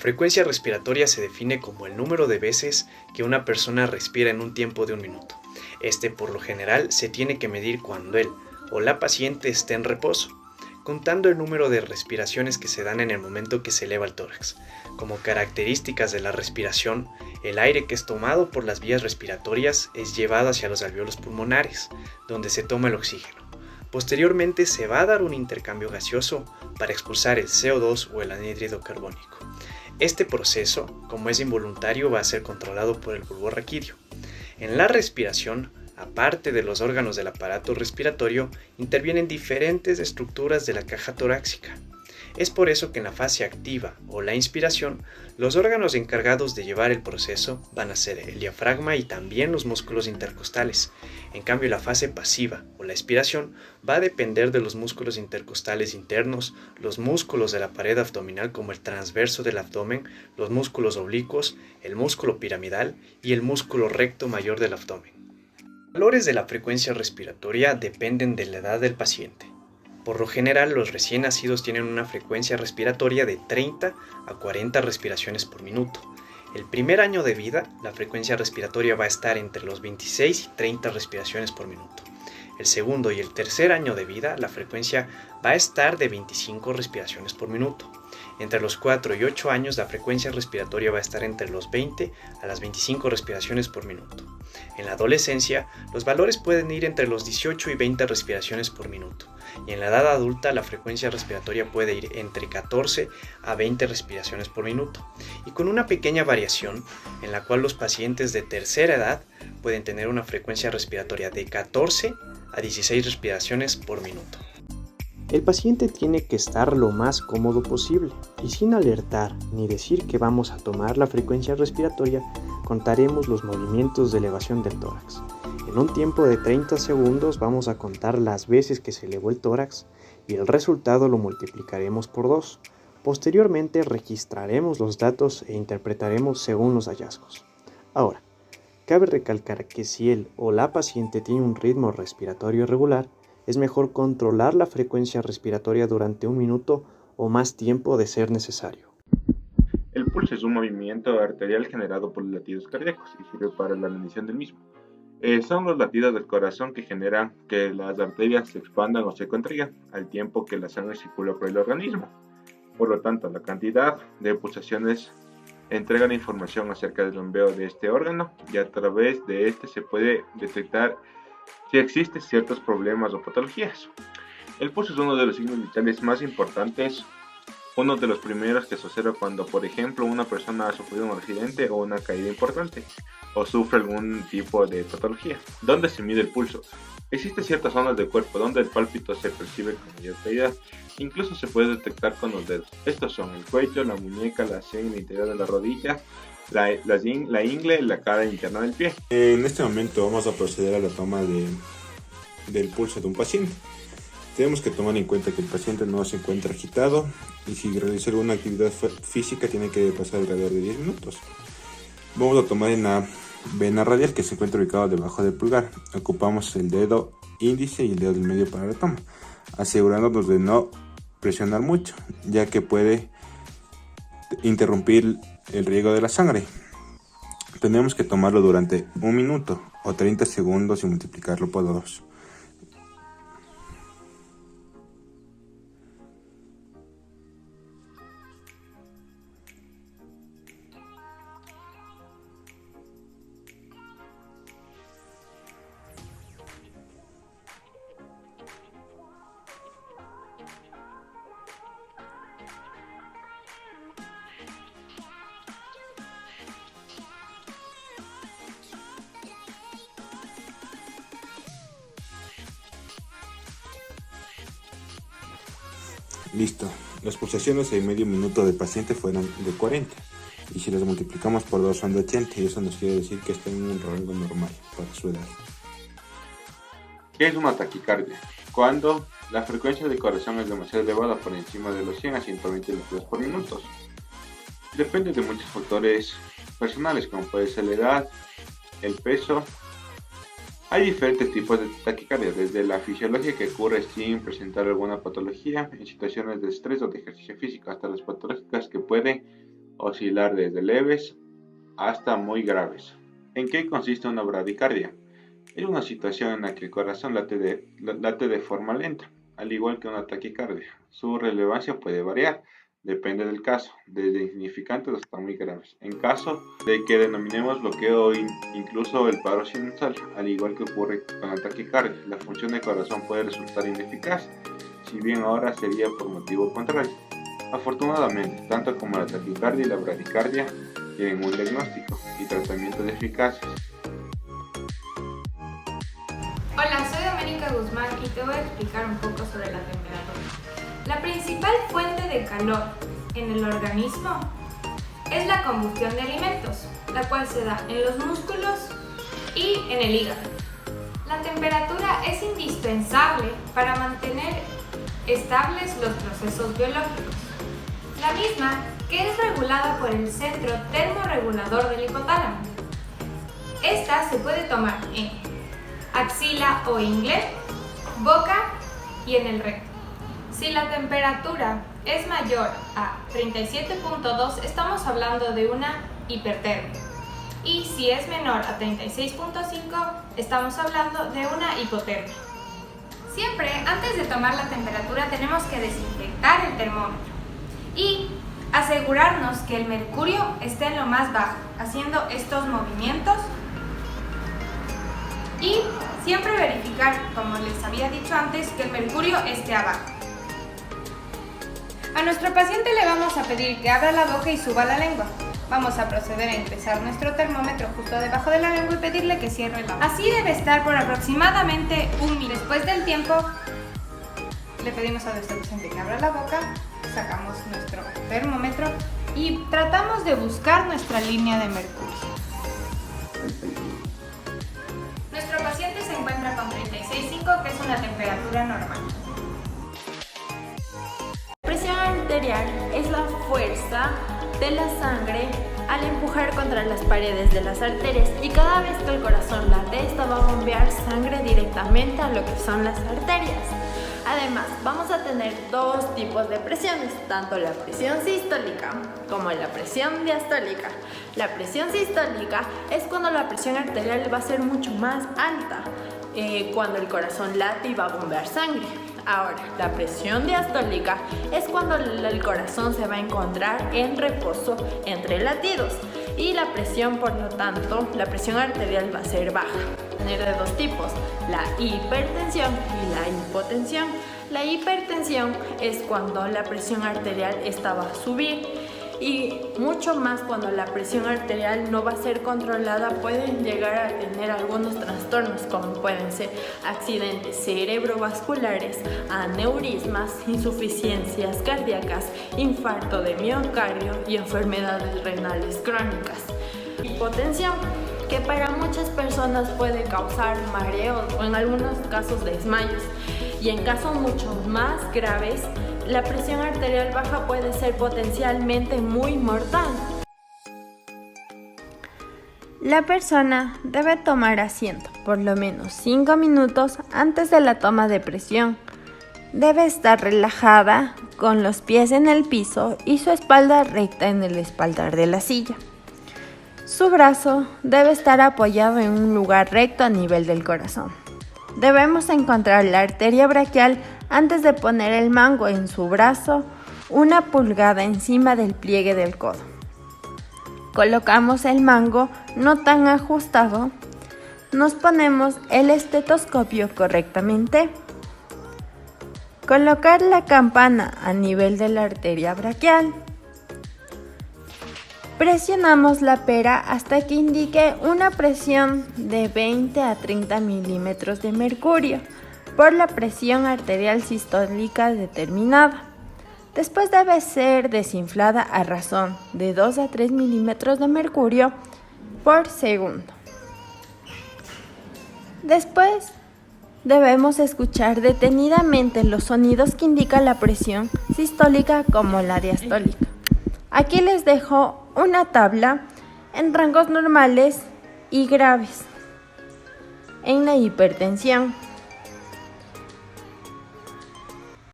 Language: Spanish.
frecuencia respiratoria se define como el número de veces que una persona respira en un tiempo de un minuto. Por lo general, se tiene que medir cuando él o la paciente esté en reposo, contando el número de respiraciones que se dan en el momento que se eleva el tórax. Como características de la respiración, el aire que es tomado por las vías respiratorias es llevado hacia los alvéolos pulmonares, donde se toma el oxígeno. Posteriormente se va a dar un intercambio gaseoso para expulsar el CO2 o el anhídrido carbónico. Este proceso, como es involuntario, va a ser controlado por el bulbo raquídeo. En la respiración, aparte de los órganos del aparato respiratorio, intervienen diferentes estructuras de la caja torácica. Es por eso que en la fase activa o la inspiración, los órganos encargados de llevar el proceso van a ser el diafragma y también los músculos intercostales. En cambio, la fase pasiva o la expiración va a depender de los músculos intercostales internos, los músculos de la pared abdominal como el transverso del abdomen, los músculos oblicuos, el músculo piramidal y el músculo recto mayor del abdomen. Los valores de la frecuencia respiratoria dependen de la edad del paciente. Por lo general, los recién nacidos tienen una frecuencia respiratoria de 30 a 40 respiraciones por minuto. El primer año de vida, la frecuencia respiratoria va a estar entre los 26 y 30 respiraciones por minuto. El segundo y el tercer año de vida, la frecuencia va a estar de 25 respiraciones por minuto. Entre los 4 y 8 años, la frecuencia respiratoria va a estar entre los 20 a las 25 respiraciones por minuto. En la adolescencia, los valores pueden ir entre los 18 y 20 respiraciones por minuto. Y en la edad adulta, la frecuencia respiratoria puede ir entre 14 a 20 respiraciones por minuto. Y con una pequeña variación, en la cual los pacientes de tercera edad pueden tener una frecuencia respiratoria de 14 a 16 respiraciones por minuto. El paciente tiene que estar lo más cómodo posible y sin alertar ni decir que vamos a tomar la frecuencia respiratoria, contaremos los movimientos de elevación del tórax. En un tiempo de 30 segundos vamos a contar las veces que se elevó el tórax y el resultado lo multiplicaremos por 2. Posteriormente registraremos los datos e interpretaremos según los hallazgos. Ahora, cabe recalcar que si él o la paciente tiene un ritmo respiratorio irregular, es mejor controlar la frecuencia respiratoria durante un minuto o más tiempo de ser necesario. El pulso es un movimiento arterial generado por los latidos cardíacos y sirve para la medición del mismo. Son los latidos del corazón que generan que las arterias se expandan o se contraigan al tiempo que la sangre circula por el organismo. Por lo tanto, la cantidad de pulsaciones entregan información acerca del bombeo de este órgano y a través de este se puede detectar si existen ciertos problemas o patologías. El pulso es uno de los signos vitales más importantes, uno de los primeros que se observa cuando, por ejemplo, una persona ha sufrido un accidente o una caída importante, o sufre algún tipo de patología. ¿Dónde se mide el pulso? Existen ciertas zonas del cuerpo donde el pálpito se percibe con mayor claridad. Incluso se puede detectar con los dedos. Estos son el cuello, la muñeca, la sien, el interior de la rodilla, la ingle y la cara interna del pie. En este momento vamos a proceder a la toma del pulso de un paciente. Tenemos que tomar en cuenta que el paciente no se encuentra agitado y si realiza alguna actividad física tiene que pasar alrededor de 10 minutos. Vamos a tomar en la vena radial que se encuentra ubicada debajo del pulgar. Ocupamos el dedo índice y el dedo del medio para la toma, asegurándonos de no presionar mucho, ya que puede interrumpir el riego de la sangre. Tenemos que tomarlo durante 1 minuto o 30 segundos y multiplicarlo por 2. Listo, las pulsaciones en medio minuto del paciente fueron de 40 y si las multiplicamos por 2 son de 80 y eso nos quiere decir que está en un rango normal para su edad. ¿Qué es una taquicardia? Cuando la frecuencia del corazón es demasiado elevada por encima de los 100 a 120 latidos por minuto. Depende de muchos factores personales como puede ser la edad, el peso. Hay diferentes tipos de taquicardia, desde la fisiológica que ocurre sin presentar alguna patología en situaciones de estrés o de ejercicio físico, hasta las patológicas que pueden oscilar desde leves hasta muy graves. ¿En qué consiste una bradicardia? Es una situación en la que el corazón late de forma lenta, al igual que una taquicardia. Su relevancia puede variar, depende del caso, desde insignificantes hasta muy graves. En caso de que denominemos bloqueo o incluso el paro sinusal, al igual que ocurre con la taquicardia, la función del corazón puede resultar ineficaz, si bien ahora sería por motivo contrario. Afortunadamente, tanto como la taquicardia y la bradicardia tienen un diagnóstico y tratamientos eficaces. Hola, soy Doménica Guzmán y te voy a explicar un poco sobre la temperatura. La principal fuente de calor en el organismo es la combustión de alimentos, la cual se da en los músculos y en el hígado. La temperatura es indispensable para mantener estables los procesos biológicos. La misma que es regulada por el centro termorregulador del hipotálamo. Esta se puede tomar en axila o ingle, boca y en el recto. Si la temperatura es mayor a 37.2, estamos hablando de una hipertermia. Y si es menor a 36.5, estamos hablando de una hipotermia. Siempre antes de tomar la temperatura tenemos que desinfectar el termómetro y asegurarnos que el mercurio esté en lo más bajo, haciendo estos movimientos. Y siempre verificar, como les había dicho antes, que el mercurio esté abajo. A nuestro paciente le vamos a pedir que abra la boca y suba la lengua. Vamos a proceder a ingresar nuestro termómetro justo debajo de la lengua y pedirle que cierre la boca. Así debe estar por aproximadamente un minuto. Después del tiempo, le pedimos a nuestro paciente que abra la boca, sacamos nuestro termómetro y tratamos de buscar nuestra línea de mercurio. Nuestro paciente se encuentra con 36.5, que es una temperatura normal. La presión arterial es la fuerza de la sangre al empujar contra las paredes de las arterias, y cada vez que el corazón late, esta va a bombear sangre directamente a lo que son las arterias. Además, vamos a tener dos tipos de presiones, tanto la presión sistólica como la presión diastólica. La presión sistólica es cuando la presión arterial va a ser mucho más alta, cuando el corazón late y va a bombear sangre. Ahora, la presión diastólica es cuando el corazón se va a encontrar en reposo entre latidos, y la presión, por lo tanto, la presión arterial va a ser baja. Tener de dos tipos, la hipertensión y la hipotensión. La hipertensión es cuando la presión arterial esta va a subir, y mucho más cuando la presión arterial no va a ser controlada. Pueden llegar a tener algunos trastornos, como pueden ser accidentes cerebrovasculares, aneurismas, insuficiencias cardíacas, infarto de miocardio y enfermedades renales crónicas. Hipotensión, que para muchas personas puede causar mareos o en algunos casos desmayos, y en casos mucho más graves, la presión arterial baja puede ser potencialmente muy mortal. La persona debe tomar asiento por lo menos 5 minutos antes de la toma de presión. Debe estar relajada, con los pies en el piso y su espalda recta en el espaldar de la silla. Su brazo debe estar apoyado en un lugar recto a nivel del corazón. Debemos encontrar la arteria braquial antes de poner el mango en su brazo, 1 pulgada encima del pliegue del codo. Colocamos el mango no tan ajustado. Nos ponemos el estetoscopio correctamente. Colocar la campana a nivel de la arteria braquial. Presionamos la pera hasta que indique una presión de 20 a 30 milímetros de mercurio por la presión arterial sistólica determinada. Después debe ser desinflada a razón de 2 a 3 milímetros de mercurio por segundo. Después debemos escuchar detenidamente los sonidos que indican la presión sistólica como la diastólica. Aquí les dejo una tabla en rangos normales y graves. En la hipertensión,